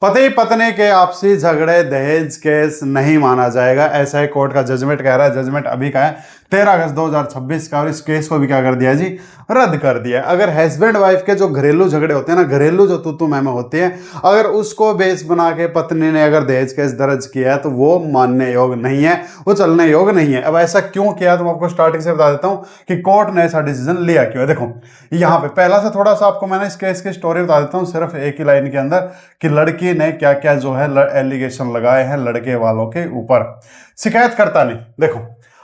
पति पत्नी के आपसी झगड़े दहेज केस नहीं माना जाएगा, ऐसा ही कोर्ट का जजमेंट कह रहा है। जजमेंट अभी का है 13 अगस्त 2026 का, और इस केस को भी क्या कर दिया जी, रद्द कर दिया। अगर हस्बैंड वाइफ के जो घरेलू झगड़े होते हैं ना, घरेलू जो तू मैं होती है, अगर उसको बेस बना के पत्नी ने अगर दहेज केस दर्ज किया है तो वो मानने योग्य नहीं है, वो चलने योग्य नहीं है। अब ऐसा क्यों किया तो मैं आपको स्टार्टिंग से बता देता हूं कि कोर्ट ने ऐसा डिसीजन लिया क्यों है। देखो यहाँ पे पहला से थोड़ा सा आपको मैंने इस केस की स्टोरी बता देता हूँ सिर्फ एक ही लाइन के अंदर, कि लड़की ने क्या क्या जो है एलिगेशन लगाए हैं लड़के वालों के ऊपर। शिकायतकर्ता ने देखो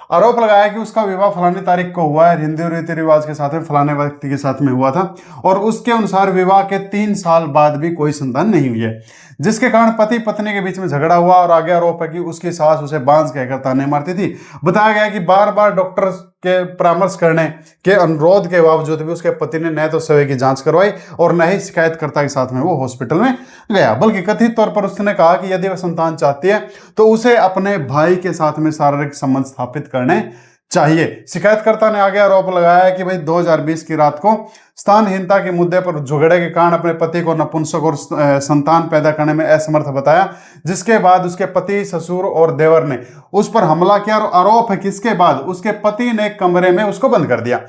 आरोप लगाया कि उसका विवाह फलानी तारीख को हुआ है, हिंदू रीति रिवाज के साथ में फलाने व्यक्ति के साथ में हुआ था, और उसके अनुसार विवाह के 3 साल बाद भी कोई संतान नहीं हुई है, जिसके कारण पति पत्नी के बीच में झगड़ा हुआ। और आगे आरोप है कि उसकी सास उसे बांस कहकर ताने मारती थी। बताया गया कि बार बार डॉक्टर के परामर्श करने के अनुरोध के बावजूद भी उसके पति ने न तो शव की जांच करवाई और न ही शिकायतकर्ता के साथ में वो हॉस्पिटल में गया, बल्कि कथित तौर पर उसने कहा कि यदि वह संतान चाहती है तो उसे अपने भाई के साथ में शारीरिक संबंध स्थापित करने चाहिए। शिकायतकर्ता ने आगे आरोप लगाया कि भाई 2020 की रात को स्थानहीनता के मुद्दे पर झगड़े के कारण अपने पति को नपुंसक और संतान पैदा करने में असमर्थ बताया, जिसके बाद उसके पति, ससुर और देवर ने उस पर हमला किया। और आरोप है कि इसके बाद उसके पति ने कमरे में उसको बंद कर दिया,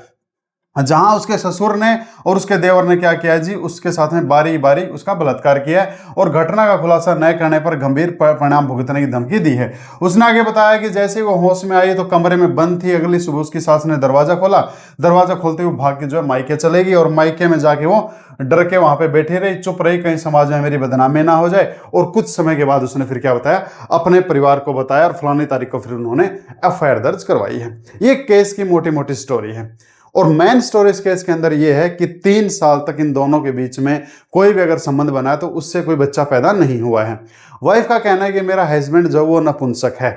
जहां उसके ससुर ने और उसके देवर ने क्या किया जी, उसके साथ में बारी बारी उसका बलात्कार किया है और घटना का खुलासा न करने पर गंभीर परिणाम भुगतने की धमकी दी है। उसने आगे बताया कि जैसे वो होश में आई तो कमरे में बंद थी। अगली सुबह उसकी सास ने दरवाजा खोला, दरवाजा खोलते हुए भाग के जो है मायके चलेगी और मायके में जाके वो डर के वहां पे बैठी रही, चुप रही, कहीं समाज में मेरी बदनामी ना हो जाए। और कुछ समय के बाद उसने फिर क्या बताया, अपने परिवार को बताया और फलानी तारीख को फिर उन्होंने एफआईआर दर्ज करवाई है। ये केस की मोटी मोटी स्टोरी है। और मेन स्टोरी इस केस के अंदर यह है कि 3 साल तक इन दोनों के बीच में कोई भी अगर संबंध बना है तो उससे कोई बच्चा पैदा नहीं हुआ है। वाइफ का कहना है कि मेरा हस्बैंड जो वो नपुंसक है,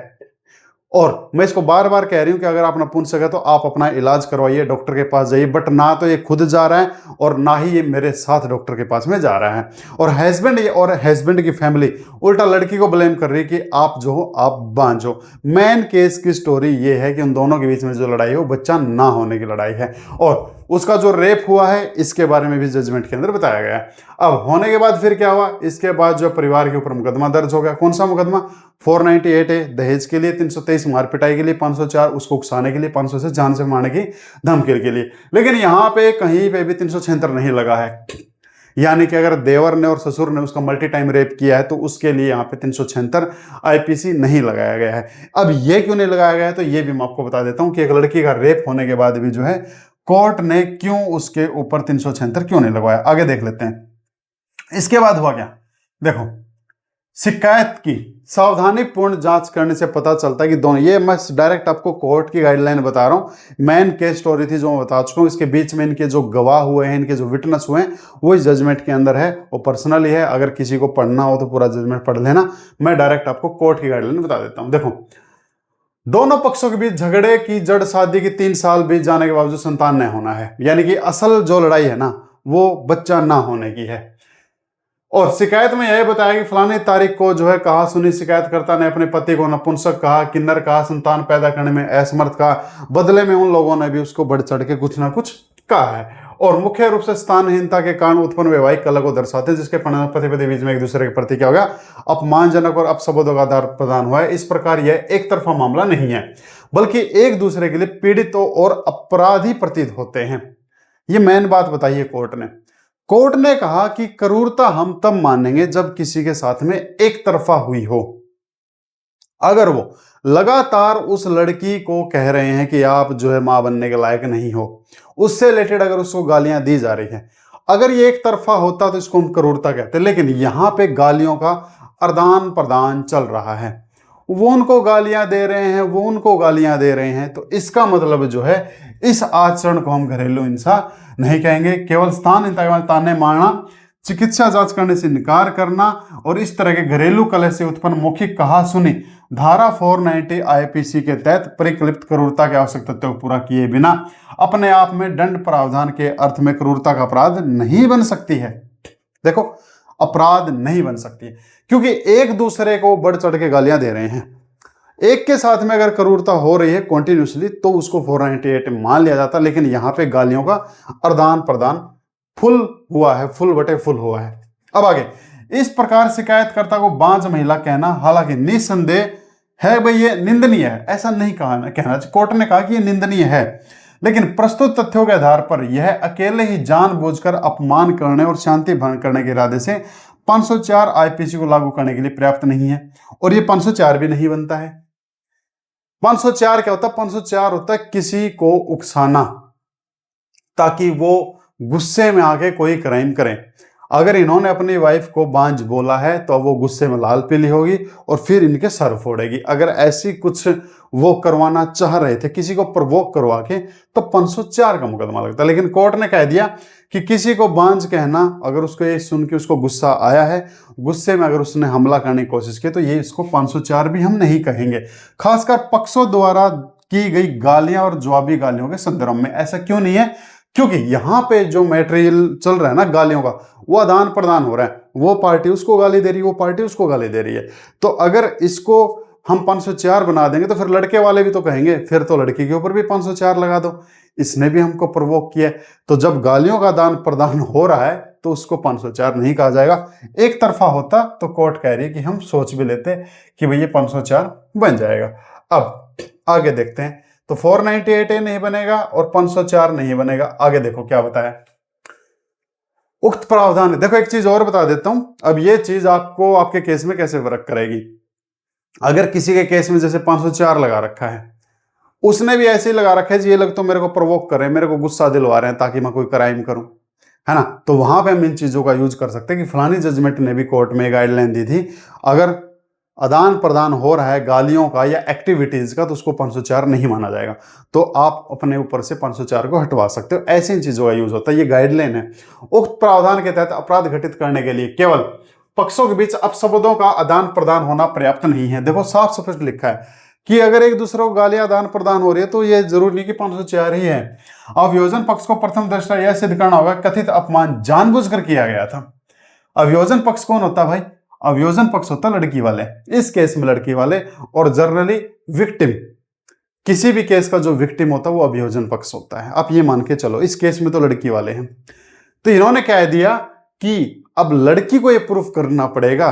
और मैं इसको बार बार कह रही हूं कि अगर आप नपुंसक है तो आप अपना इलाज करवाइए, डॉक्टर के पास जाइए, बट ना तो ये खुद जा रहा है और ना ही ये मेरे साथ डॉक्टर के पास में जा रहा है। और हस्बैंड की फैमिली उल्टा लड़की को ब्लेम कर रही है कि आप जो हो आप बांझो। मेन केस की स्टोरी ये है कि उन दोनों के बीच में जो लड़ाई है वो बच्चा ना होने की लड़ाई है, और उसका जो रेप हुआ है इसके बारे में भी जजमेंट के अंदर बताया गया है। अब होने के बाद फिर क्या हुआ, इसके बाद जो परिवार के ऊपर मुकदमा दर्ज हो गया। कौन सा मुकदमा, 498 है दहेज के लिए, 323 मारपिटाई के लिए, 504 उसको उकसाने के लिए, 500 से जान से मारने की धमकी के लिए। लेकिन यहां पे कहीं पे भी 376 नहीं लगा है, यानी कि अगर देवर ने और ससुर ने उसका मल्टी टाइम रेप किया है तो उसके लिए यहाँ पे 376 आईपीसी नहीं लगाया गया है। अब ये क्यों नहीं लगाया गया है तो ये भी मैं आपको बता देता हूं कि एक लड़की का रेप होने के बाद भी जो है कोर्ट ने क्यों उसके ऊपर 376 क्यों नहीं लगवाया, आगे देख लेते हैं। इसके बाद हुआ क्या, देखो शिकायत की सावधानी पूर्ण जांच करने से पता चलता है कि दोनों, ये मैं डायरेक्ट आपको कोर्ट की गाइडलाइन बता रहा हूं, मेन केस स्टोरी थी जो मैं बता चुका हूं। इसके बीच में इनके जो गवाह हुए हैं, इनके जो विटनेस हुए हैं वो इस जजमेंट के अंदर है, वो पर्सनली है। अगर किसी को पढ़ना हो तो पूरा जजमेंट पढ़ लेना, मैं डायरेक्ट आपको कोर्ट की गाइडलाइन बता देता हूं। देखो दोनों पक्षों के बीच झगड़े की जड़ शादी की 3 साल बीत जाने के बावजूद संतान नहीं होना है, यानी कि असल जो लड़ाई है ना वो बच्चा ना होने की है। और शिकायत में यह बताया कि फलानी तारीख को जो है कहा सुनी शिकायतकर्ता ने अपने पति को नपुंसक कहा, किन्नर कहा, संतान पैदा करने में असमर्थ कहा। बदले में उन लोगों ने भी उसको बढ़ चढ़ के कुछ ना कुछ कहा है, और मुख्य रूप से स्थानहीनता के कारण उत्पन्न वैवाहिक कलह को दर्शाते हैं, जिसके परिणाम पति पति बीच में एक दूसरे के प्रति क्या हो गया, अपमानजनक और अपशब्दों का आदान प्रदान हुआ है। इस प्रकार यह एक तरफा मामला नहीं है, बल्कि एक दूसरे के लिए पीड़ितों और अपराधी प्रतीत होते हैं। ये मेन बात बताई है कोर्ट ने। कोर्ट ने कहा कि क्रूरता हम तब मानेंगे जब किसी के साथ में एक तरफा हुई हो। अगर वो लगातार उस लड़की को कह रहे हैं कि आप जो है मां बनने के लायक नहीं हो, उससे रिलेटेड अगर उसको गालियां दी जा रही हैं, अगर ये एक तरफा होता तो इसको हम क्रूरता कहते। लेकिन यहां पे गालियों का आदान प्रदान चल रहा है, वो उनको गालियां दे रहे हैं, वो उनको गालियां दे रहे हैं, तो इसका मतलब जो है इस आचरण को हम घरेलू हिंसा नहीं कहेंगे। केवल ताने मारना, चिकित्सा जांच करने से इनकार करना और इस तरह के घरेलू कलह से उत्पन्न मौखिक कहा सुनी धारा 490 आईपीसी के तहत परिकल्पित क्रूरता के आवश्यक तथ्यों को पूरा किए बिना अपने आप में दंड प्रावधान के अर्थ में क्रूरता का अपराध नहीं बन सकती है। देखो अपराध नहीं बन सकती है क्योंकि एक दूसरे को बढ़ चढ़ के गालियां दे रहे हैं। एक के साथ में अगर क्रूरता हो रही है कॉन्टिन्यूसली तो उसको 498 मान लिया जाता, लेकिन यहां पे गालियों का आदान प्रदान फुल हुआ है, फुल बटे फुल हुआ है। अब आगे इस प्रकार शिकायतकर्ता को बांझ महिला कहना हालांकि निस्संदेह है भाई ये निंदनीय है, ऐसा नहीं कहना कोर्ट ने कहा कि ये निंदनीय है, लेकिन प्रस्तुत तथ्यों के आधार पर यह अकेले ही जानबूझकर अपमान करने और शांति भंग करने के इरादे से 504 आईपीसी को लागू करने के लिए पर्याप्त नहीं है, और ये 504 भी नहीं बनता है। 504 क्या होता है? 504 होता है किसी को उकसाना ताकि वो गुस्से में आके कोई क्राइम करें। अगर इन्होंने अपनी वाइफ को बांझ बोला है तो वो गुस्से में लाल पीली होगी और फिर इनके सर फोड़ेगी। अगर ऐसी कुछ वो करवाना चाह रहे थे, किसी को प्रवोक करवा के, तो 504 का मुकदमा लगता है। लेकिन कोर्ट ने कह दिया कि किसी को बांझ कहना, अगर उसको ये सुन के उसको गुस्सा आया है, गुस्से में अगर उसने हमला करने की कोशिश की, तो ये इसको 504 भी हम नहीं कहेंगे। खासकर पक्षों द्वारा की गई गालियां और जवाबी गालियों के संदर्भ में ऐसा क्यों नहीं है? क्योंकि यहां पे जो मटेरियल चल रहा है ना गालियों का, वो आदान प्रदान हो रहा है। वो पार्टी उसको गाली दे रही है, वो पार्टी उसको गाली दे रही है। तो अगर इसको हम 504 बना देंगे तो फिर लड़के वाले भी तो कहेंगे फिर तो लड़की के ऊपर भी 504 लगा दो, इसने भी हमको प्रवोक किया है। तो जब गालियों का आदान प्रदान हो रहा है तो उसको 504 नहीं कहा जाएगा। एक तरफा होता तो कोर्ट कह रही है कि हम सोच भी लेते कि भाई ये 504 बन जाएगा। अब आगे देखते हैं। तो 498A नहीं बनेगा और 504 नहीं बनेगा। आगे देखो क्या बताया उक्त प्रावधान। देखो एक चीज और बता देता हूं, अब ये चीज आपको आपके केस में कैसे वर्क करेगी। अगर किसी के केस में जैसे 504 लगा रखा है, उसने भी ऐसे ही लगा रखा है जी ये लोग तो मेरे को प्रवोक कर रहे हैं, मेरे को गुस्सा दिलवा रहे हैं ताकि मैं कोई क्राइम करूं, है ना। तो वहां पे हम इन चीजों का यूज कर सकते हैं कि फलानी जजमेंट ने भी कोर्ट में गाइडलाइन दी थी, अगर आदान प्रदान हो रहा है गालियों का या एक्टिविटीज का तो उसको 504 नहीं माना जाएगा। तो आप अपने ऊपर से 504 को हटवा सकते हो। ऐसी चीजों का यूज होता है, ये गाइडलाइन है। उक्त प्रावधान के तहत अपराध घटित करने के लिए केवल पक्षों के बीच अपशब्दों का आदान प्रदान होना पर्याप्त नहीं है। देखो साफ स्पष्ट लिखा है कि अगर एक दूसरे को गालियां आदान प्रदान हो रही है तो ये जरूरी नहीं कि 504 ही है। अभियोजन पक्ष को प्रथम दृष्टया यह सिद्ध करना होगा कथित अपमान जानबूझकर किया गया था। अभियोजन पक्ष कौन होता भाई? अभियोजन पक्ष होता लड़की वाले, इस केस में लड़की वाले, और जनरली विक्टिम, किसी भी केस का जो विक्टिम होता है वो अभियोजन पक्ष होता है। आप ये मान के चलो इस केस में तो लड़की वाले हैं। तो इन्होंने कह दिया कि अब लड़की को ये प्रूफ करना पड़ेगा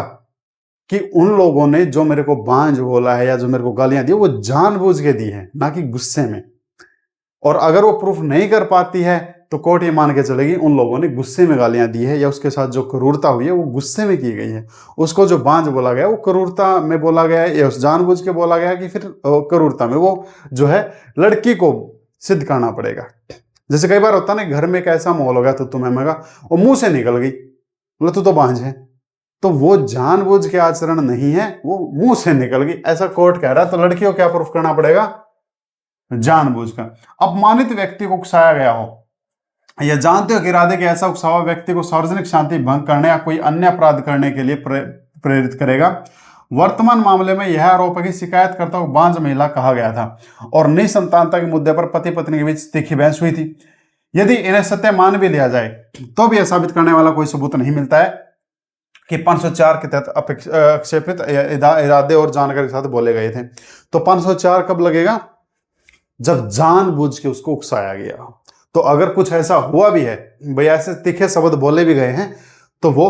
कि उन लोगों ने जो मेरे को बांझ बोला है या जो मेरे को गालियां दी वो जानबूझ के दी है, ना कि गुस्से में। और अगर वो प्रूफ नहीं कर पाती है तो कोर्ट ये मान के चलेगी उन लोगों ने गुस्से में गालियां दी है या उसके साथ जो क्रूरता हुई है वो गुस्से में की गई है। उसको जो बांझ बोला गया वो क्रूरता में बोला गया है या उस जानबूझ के बोला गया कि फिर क्रूरता में, वो जो है लड़की को सिद्ध करना पड़ेगा। जैसे कई बार होता ना घर में एक ऐसा माहौल हो गया तो तुम्हें मगा वो मुंह से निकल गई, बोला तू तो बांझ है, तो वो जानबूझ के आचरण नहीं है, वो मुंह से निकल गई, ऐसा कोर्ट कह रहा है। तो लड़की को क्या प्रूफ करना पड़ेगा? जानबूझकर। अपमानित व्यक्ति को उकसाया गया हो या जानते हो कि इरादे के ऐसा उकसावा व्यक्ति को सार्वजनिक शांति भंग करने या कोई अन्य अपराध करने के लिए प्रेरित करेगा। वर्तमान मामले में यह आरोप है कि शिकायतकर्ता को बांझ महिला कहा गया था और निसंतानता के मुद्दे पर पति पत्नी के बीच तीखी बहस हुई थी। यदि इन्हें सत्य मान भी लिया जाए तो भी यह साबित करने वाला कोई सबूत नहीं मिलता है कि 504 के तहत आक्षेपित इरादे और जानकारी के साथ बोले गए थे। तो 504 कब लगेगा? जब जानबूझ के उसको उकसाया गया। तो अगर कुछ ऐसा हुआ भी है, भाई ऐसे तीखे शब्द बोले भी गए हैं, तो वो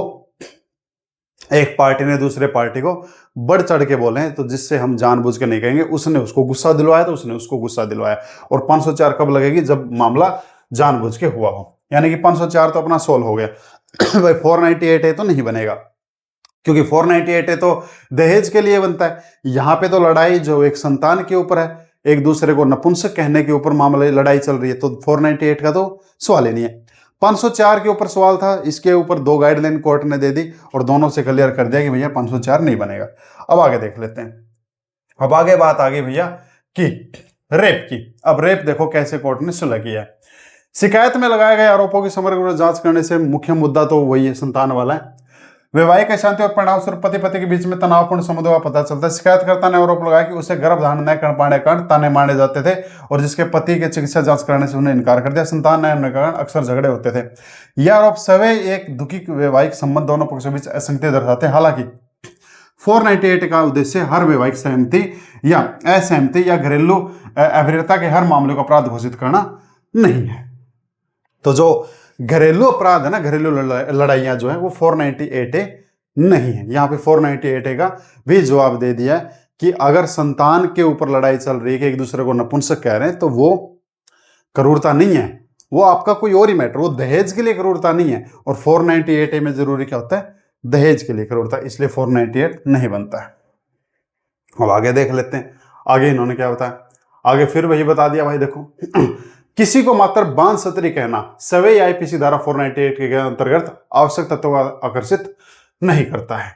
एक पार्टी ने दूसरे पार्टी को बढ़ चढ़ के बोले हैं, तो जिससे हम जानबूझ के नहीं कहेंगे उसने उसको गुस्सा दिलवाया तो उसने उसको गुस्सा दिलवाया। और 504 कब लगेगी? जब मामला जानबूझ के हुआ हो, यानी कि 504 तो अपना सोल्व हो गया। भाई 498A तो नहीं बनेगा, क्योंकि 498A तो दहेज के लिए बनता है। यहां पे तो लड़ाई जो एक संतान के ऊपर है, एक दूसरे को नपुंसक कहने के ऊपर मामले लड़ाई चल रही है, तो 498 का तो सवाल ही नहीं है। 504 के ऊपर सवाल था, इसके ऊपर 2 गाइडलाइन कोर्ट ने दे दी और दोनों से क्लियर कर दिया कि भैया 504 नहीं बनेगा। अब आगे देख लेते हैं। अब आगे बात आ गई भैया कि रेप की। अब रेप देखो कैसे कोर्ट ने सुलह किया है। शिकायत में लगाए गए आरोपों की समग्र जांच करने से मुख्य मुद्दा तो वही है, संतान वाला है। वैवाहिक अशांति और परिणाम स्वरूप पति पति के बीच में तनावपूर्ण संबंधों का पता चलता है। शिकायतकर्ता ने आरोप लगाया कि उसे गर्भ धारण न कर पाने के कारण ताने मारे जाते थे और जिसके पति के चिकित्सा जांच कराने से उन्हें इनकार कर दिया। संतान न होने के कारण अक्सर झगड़े होते थे। यह आरोप सवे एक दुखी वैवाहिक संबंध दोनों पक्षों के बीच असंगति दर्शाते हैं। हालांकि 498 का उद्देश्य हर वैवाहिक सहमति या असहमति या घरेलू अभेद्यता के हर मामले को अपराध घोषित करना नहीं है। तो जो घरेलू अपराध है ना, घरेलू लड़ाइयां जो है वो 498A नहीं है। यहाँ पे 498A का भी जवाब दे दिया है कि अगर संतान के ऊपर लड़ाई चल रही है कि एक दूसरे को नपुंसक कह रहे हैं, तो वो क्रूरता नहीं है, वो आपका कोई और ही मैटर, वो दहेज के लिए क्रूरता नहीं है। और 498A में जरूरी क्या होता है, दहेज के लिए क्रूरता, इसलिए 498 नहीं बनता है। अब आगे देख लेते हैं, आगे इन्होंने क्या बताया। आगे फिर वही बता दिया भाई, देखो किसी को मात्र बांध सत्री कहना सवै आईपीसी धारा 498 के अंतर्गत आवश्यक तत्वों का आकर्षित नहीं करता है।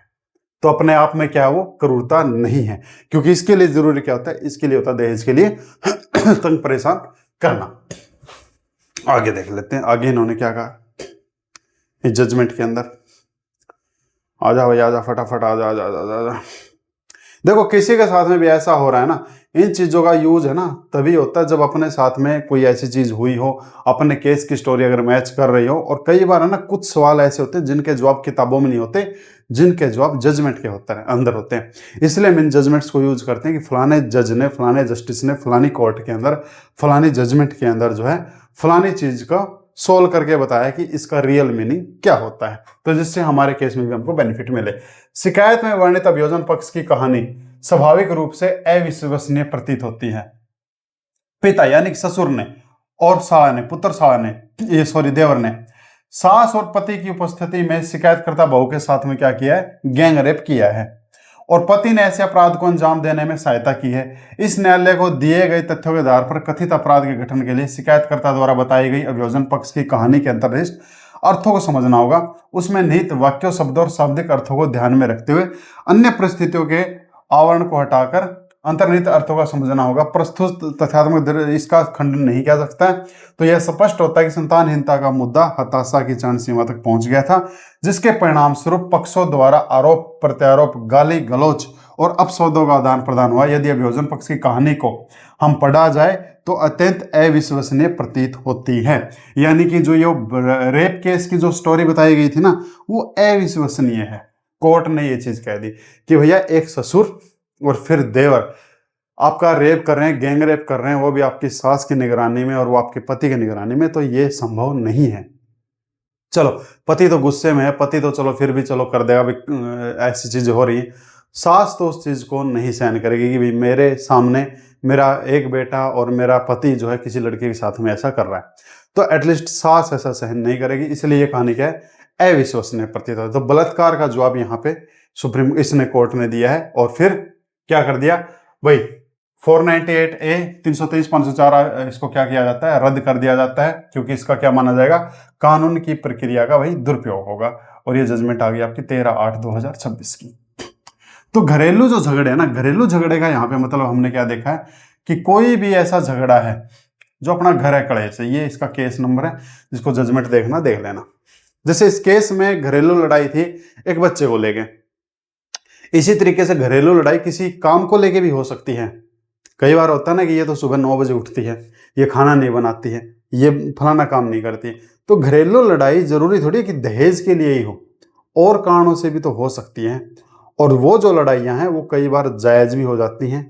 तो अपने आप में क्या वो क्रूरता नहीं है, क्योंकि इसके लिए जरूरी क्या होता है, इसके लिए होता है दहेज के लिए तंग परेशान करना। आगे देख लेते हैं, आगे इन्होंने क्या कहा इस जजमेंट के अंदर। आजा भाई आजा, फटाफट आजा आजा आजा आजा। देखो किसी के साथ में भी ऐसा हो रहा है ना, इन चीजों का यूज है ना तभी होता है जब अपने साथ में कोई ऐसी चीज हुई हो, अपने केस की स्टोरी अगर मैच कर रही हो। और कई बार है ना कुछ सवाल ऐसे होते हैं जिनके जवाब किताबों में नहीं होते, जिनके जवाब जजमेंट के होते हैं, अंदर होते हैं। इसलिए हम इन जजमेंट्स को यूज करते हैं कि फलाने जज ने, फलाने जस्टिस ने फलानी कोर्ट के अंदर, फलानी जजमेंट के अंदर जो है फलानी चीज का सोल्व करके बताया कि इसका रियल मीनिंग क्या होता है, तो जिससे हमारे केस में भी हमको बेनिफिट मिले। शिकायत में वर्णित अभियोजन पक्ष की कहानी स्वाभाविक रूप से अविश्वसनीय प्रतीत होती है। पिता यानी कि ससुर ने और साला ने, पुत्र साला ने, ये सॉरी देवर ने सास और पति की उपस्थिति में शिकायतकर्ता बहू के साथ में क्या किया है, गैंग रेप किया है और पति ने ऐसे अपराध को अंजाम देने में सहायता की है। इस न्यायालय को दिए गए तथ्यों के आधार पर कथित अपराध के गठन के लिए शिकायतकर्ता द्वारा बताई गई अभियोजन पक्ष की कहानी के अंतर्निहित अर्थों को समझना होगा। उसमें निहित वाक्यों, शब्दों और शाब्दिक अर्थों को ध्यान में रखते हुए अन्य परिस्थितियों के आवरण को हटाकर अंतर्निहित अर्थों का समझना होगा। प्रस्तुत तथ्यात्मक इसका खंडन नहीं किया सकता है। तो यह स्पष्ट होता है कि संतानहीनता का मुद्दा हताशा की चरम सीमा तक पहुंच गया था, जिसके परिणाम स्वरूप पक्षों द्वारा आरोप प्रत्यारोप, गाली गलौच और अपशब्दों का आदान प्रदान हुआ। यदि अभियोजन पक्ष की कहानी को हम पढ़ा जाए तो अत्यंत अविश्वसनीय प्रतीत होती है। यानी कि जो ये रेप केस की जो स्टोरी बताई गई थी ना, वो अविश्वसनीय है। कोर्ट ने ये चीज कह दी कि भैया एक ससुर और फिर देवर आपका रेप कर रहे हैं, गैंग रेप कर रहे हैं, वो भी आपकी सास की निगरानी में और वो आपके पति की निगरानी में, तो ये संभव नहीं है। चलो पति तो गुस्से में है, पति तो चलो फिर भी चलो कर देगा, ऐसी चीजें हो रही है। सास तो उस चीज को नहीं सहन करेगी कि भाई मेरे सामने मेरा एक बेटा और मेरा पति जो है किसी लड़के के साथ में ऐसा कर रहा है, तो एटलीस्ट सास ऐसा सहन नहीं करेगी। इसलिए ये कहानी क्या है, अविश्वसनीय प्रतीत होता है। तो बलात्कार का जवाब यहाँ पे सुप्रीम इसने कोर्ट ने दिया है। और फिर क्या कर दिया भाई, 498A 323 504 इसको क्या किया जाता है, रद्द कर दिया जाता है, क्योंकि इसका क्या माना जाएगा, कानून की प्रक्रिया का भाई दुरुपयोग होगा। और ये जजमेंट आ गई आपकी 13/8/2026 की। तो घरेलू जो झगड़े है ना, घरेलू झगड़े का यहाँ पे मतलब हमने क्या देखा है कि कोई भी ऐसा झगड़ा है जो अपना घर है कड़े से, ये इसका केस नंबर है, जिसको जजमेंट देखना देख लेना। जैसे इस केस में घरेलू लड़ाई थी एक बच्चे को लेके, इसी तरीके से घरेलू लड़ाई किसी काम को लेके भी हो सकती है। कई बार होता है ना कि ये तो सुबह 9 बजे उठती है, ये खाना नहीं बनाती है, ये फलाना काम नहीं करती। तो घरेलू लड़ाई जरूरी थोड़ी है कि दहेज के लिए ही हो, और कारणों से भी तो हो सकती है। और वो जो लड़ाइयाँ हैं वो कई बार जायज भी हो जाती हैं,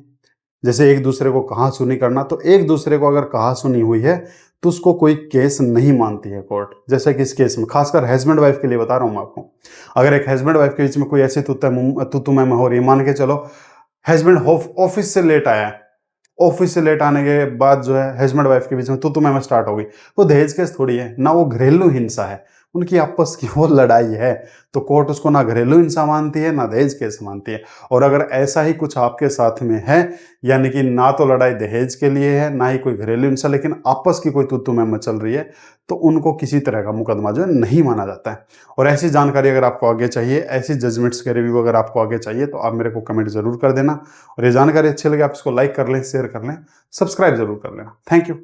जैसे एक दूसरे को कहा सुनी करना। तो एक दूसरे को अगर कहा सुनी हुई है तो उसको कोई केस नहीं मानती है कोर्ट। जैसे कि इस केस में खासकर हस्बैंड वाइफ के लिए बता रहा हूँ मैं आपको, अगर एक हस्बैंड वाइफ के बीच में कोई ऐसी तू मैं हो रही है, मान के चलो हस्बैंड ऑफिस से लेट आया है, ऑफिस से लेट आने के बाद जो है हस्बैंड वाइफ के बीच में तू मैं स्टार्ट हो गई, तो दहेज केस थोड़ी है ना, वो घरेलू हिंसा है, उनकी आपस की वो लड़ाई है। तो कोर्ट उसको ना घरेलू हिंसा मानती है ना दहेज केस मानती है। और अगर ऐसा ही कुछ आपके साथ में है, यानी कि ना तो लड़ाई दहेज के लिए है ना ही कोई घरेलू हिंसा, लेकिन आपस की कोई तू मैं चल रही है, तो उनको किसी तरह का मुकदमा जो है नहीं माना जाता है। और ऐसी जानकारी अगर आपको आगे चाहिए, ऐसी जजमेंट्स के रिव्यू अगर आपको आगे चाहिए, तो आप मेरे को कमेंट जरूर कर देना। और ये जानकारी अच्छी लगे आप इसको लाइक कर लें, शेयर कर लें, सब्सक्राइब जरूर कर लेना। Thank you.